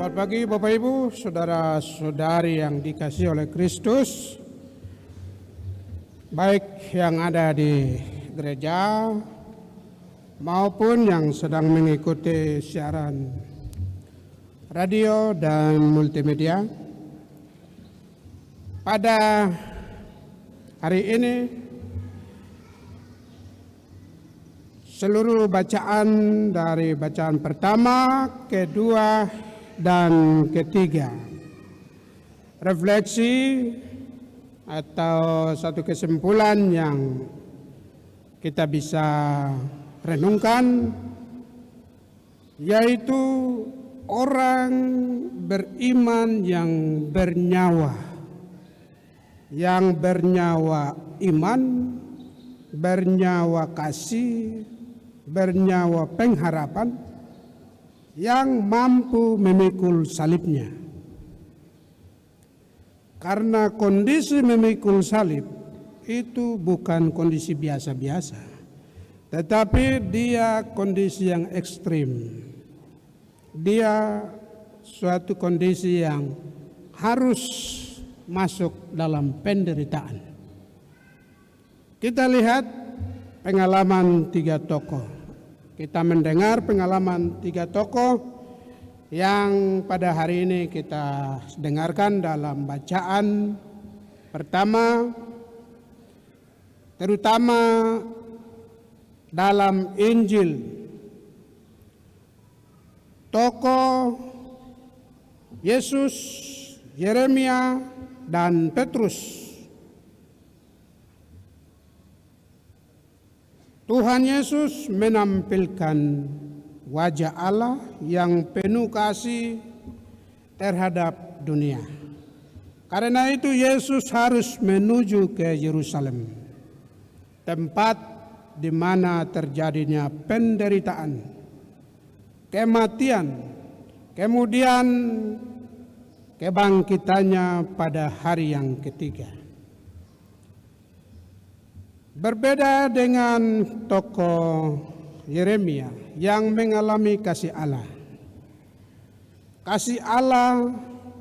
Selamat pagi Bapak Ibu, saudara-saudari yang dikasihi oleh Kristus, baik yang ada di gereja maupun yang sedang mengikuti siaran radio dan multimedia. Pada hari ini seluruh bacaan dari bacaan pertama, kedua, dan ketiga, refleksi atau satu kesimpulan yang kita bisa renungkan, yaitu orang beriman yang bernyawa iman, bernyawa kasih, bernyawa pengharapan, yang mampu memikul salibnya. Karena kondisi memikul salib itu bukan kondisi biasa-biasa, tetapi dia kondisi yang ekstrim. Dia suatu kondisi yang harus masuk dalam penderitaan. Kita lihat pengalaman 3 tokoh. Kita mendengar pengalaman 3 tokoh yang pada hari ini kita dengarkan dalam bacaan pertama, terutama dalam Injil. Tokoh Yesus, Yeremia, dan Petrus. Tuhan Yesus menampilkan wajah Allah yang penuh kasih terhadap dunia. Karena itu Yesus harus menuju ke Yerusalem, tempat di mana terjadinya penderitaan, kematian, kemudian kebangkitannya pada hari yang ketiga. Berbeda dengan tokoh Yeremia yang mengalami kasih Allah. Kasih Allah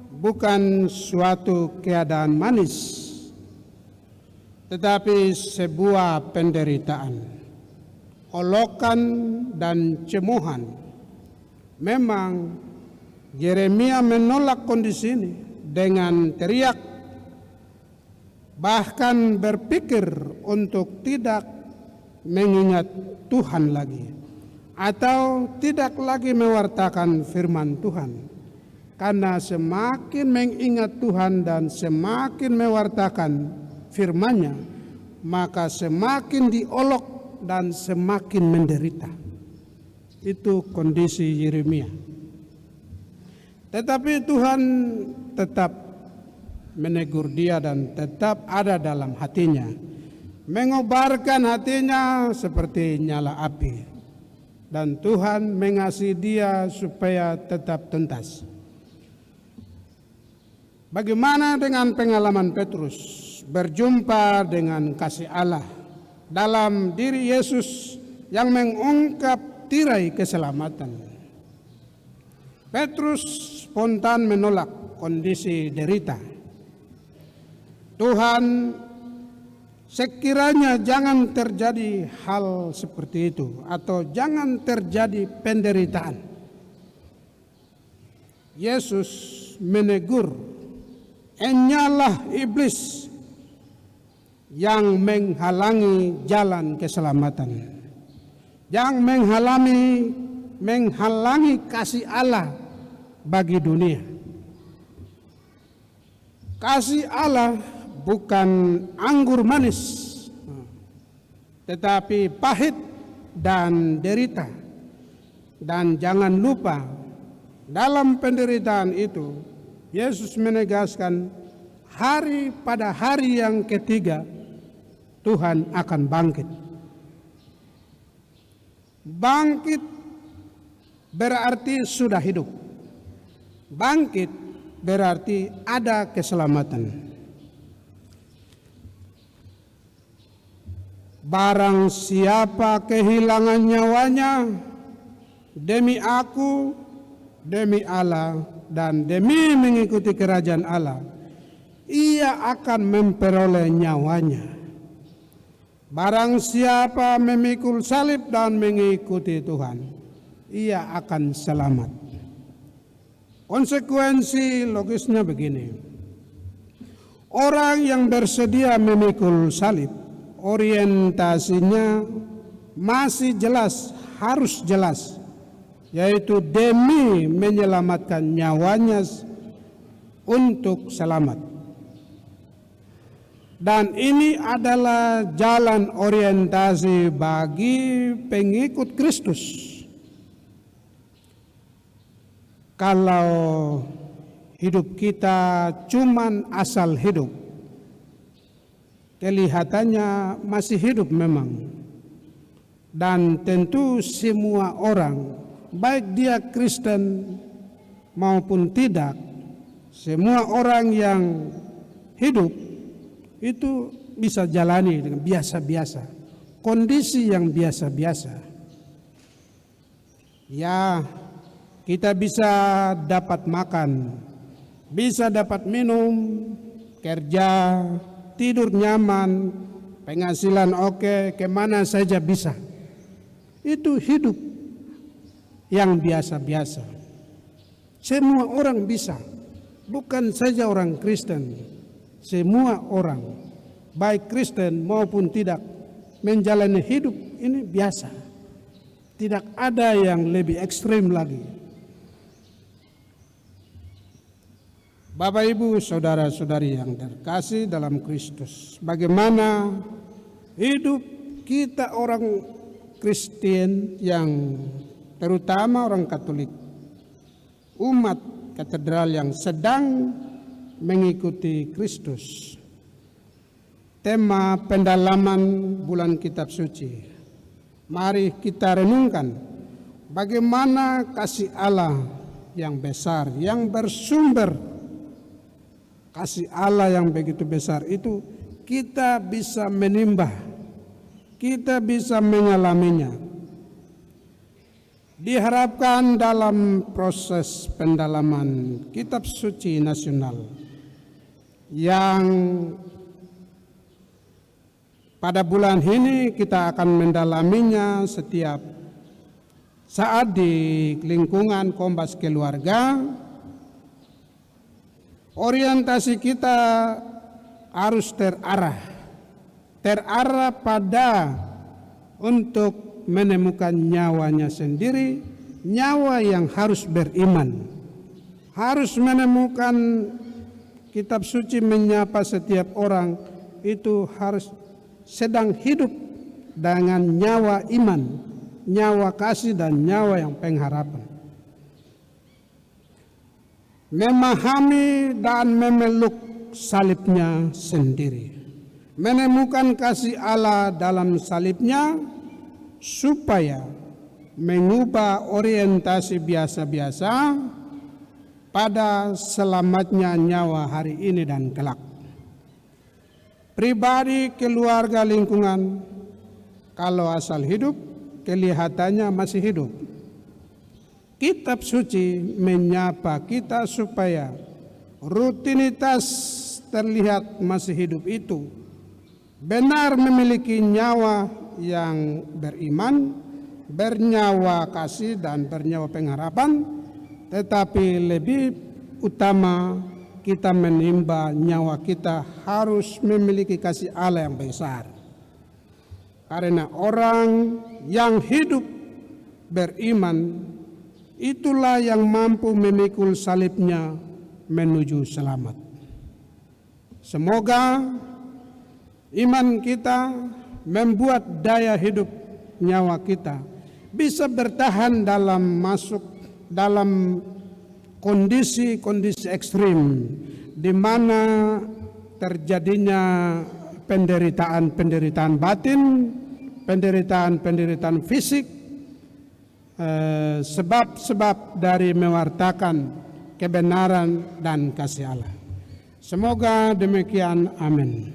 bukan suatu keadaan manis, tetapi sebuah penderitaan, olokan dan cemohan. Memang Yeremia menolak kondisi ini dengan teriak, bahkan berpikir untuk tidak mengingat Tuhan lagi, atau tidak lagi mewartakan firman Tuhan. Karena semakin mengingat Tuhan dan semakin mewartakan firman-Nya, maka semakin diolok dan semakin menderita. Itu kondisi Yeremia. Tetapi Tuhan tetap menegur dia dan tetap ada dalam hatinya, mengobarkan hatinya seperti nyala api, dan Tuhan mengasihi dia supaya tetap tuntas. Bagaimana dengan pengalaman Petrus berjumpa dengan kasih Allah dalam diri Yesus yang mengungkap tirai keselamatan? Petrus spontan menolak kondisi derita. Tuhan, sekiranya jangan terjadi hal seperti itu, atau jangan terjadi penderitaan. Yesus menegur, enyalah iblis yang menghalangi jalan keselamatan, yang menghalangi kasih Allah bagi dunia. Kasih Allah bukan anggur manis, tetapi pahit dan derita. Dan jangan lupa, dalam penderitaan itu Yesus menegaskan pada hari yang ketiga Tuhan akan bangkit. Bangkit berarti sudah hidup. Bangkit berarti ada keselamatan. Barang siapa kehilangan nyawanya demi aku, demi Allah, dan demi mengikuti kerajaan Allah, ia akan memperoleh nyawanya. Barang siapa memikul salib dan mengikuti Tuhan, ia akan selamat. Konsekuensi logisnya begini. Orang yang bersedia memikul salib, orientasinya masih jelas, harus jelas, yaitu demi menyelamatkan nyawanya untuk selamat. Dan ini adalah jalan orientasi bagi pengikut Kristus. Kalau hidup kita cuman asal hidup, kelihatannya masih hidup memang. Dan tentu semua orang, baik dia Kristen maupun tidak, semua orang yang hidup itu bisa jalani dengan biasa-biasa, kondisi yang biasa-biasa. Ya, kita bisa dapat makan, bisa dapat minum, kerja, tidur nyaman, penghasilan oke, kemana saja bisa. Itu hidup yang biasa-biasa. Semua orang bisa, bukan saja orang Kristen. Semua orang, baik Kristen maupun tidak, menjalani hidup ini biasa. Tidak ada yang lebih ekstrim lagi. Bapak, Ibu, saudara-saudari yang terkasih dalam Kristus, bagaimana hidup kita orang Kristen yang terutama orang Katolik, umat katedral yang sedang mengikuti Kristus. Tema pendalaman bulan Kitab Suci. Mari kita renungkan bagaimana kasih Allah yang besar, yang bersumber. Kasih Allah yang begitu besar itu kita bisa menimbah, kita bisa mengalaminya. Diharapkan dalam proses pendalaman Kitab Suci Nasional yang pada bulan ini kita akan mendalaminya setiap saat di lingkungan Kompas Keluarga. Orientasi kita harus terarah pada untuk menemukan nyawanya sendiri, nyawa yang harus beriman. Harus menemukan Kitab Suci menyapa setiap orang itu harus sedang hidup dengan nyawa iman, nyawa kasih dan nyawa yang pengharapan. Memahami dan memeluk salibnya sendiri, menemukan kasih Allah dalam salibnya supaya mengubah orientasi biasa-biasa pada selamatnya nyawa hari ini dan kelak. Pribadi, keluarga, lingkungan, kalau asal hidup kelihatannya masih hidup. Kitab Suci menyapa kita supaya rutinitas terlihat masih hidup itu benar memiliki nyawa yang beriman, bernyawa kasih dan bernyawa pengharapan, tetapi lebih utama kita menimba nyawa kita harus memiliki kasih Allah yang besar. Karena orang yang hidup beriman itulah yang mampu memikul salibnya menuju selamat. Semoga iman kita membuat daya hidup nyawa kita bisa bertahan dalam kondisi-kondisi ekstrim di mana terjadinya penderitaan batin, penderitaan fisik, sebab-sebab dari mewartakan kebenaran dan kasih Allah. Semoga demikian, amin.